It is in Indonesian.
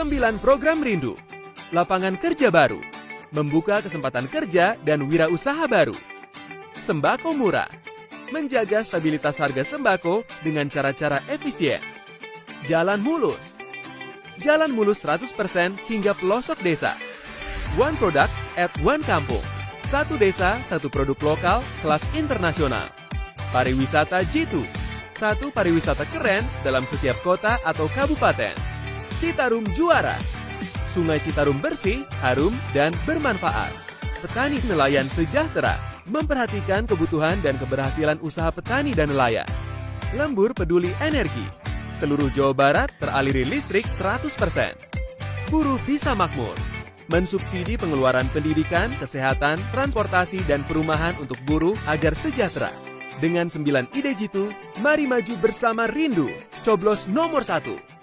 9 program rindu, lapangan kerja baru, membuka kesempatan kerja dan wirausaha baru. Sembako murah, menjaga stabilitas harga sembako dengan cara-cara efisien. Jalan mulus 100% hingga pelosok desa. One product at one kampung. Satu desa, satu produk lokal, kelas internasional. Pariwisata Jitu. Satu pariwisata keren dalam setiap kota atau kabupaten. Citarum juara. Sungai Citarum bersih, harum, dan bermanfaat. Petani nelayan sejahtera. Memperhatikan kebutuhan dan keberhasilan usaha petani dan nelayan. Lembur peduli energi. Seluruh Jawa Barat teraliri listrik 100%. Buruh bisa makmur. Mensubsidi pengeluaran pendidikan, kesehatan, transportasi, dan perumahan untuk buruh agar sejahtera. Dengan 9 ide jitu, mari maju bersama Rindu. Coblos nomor 1.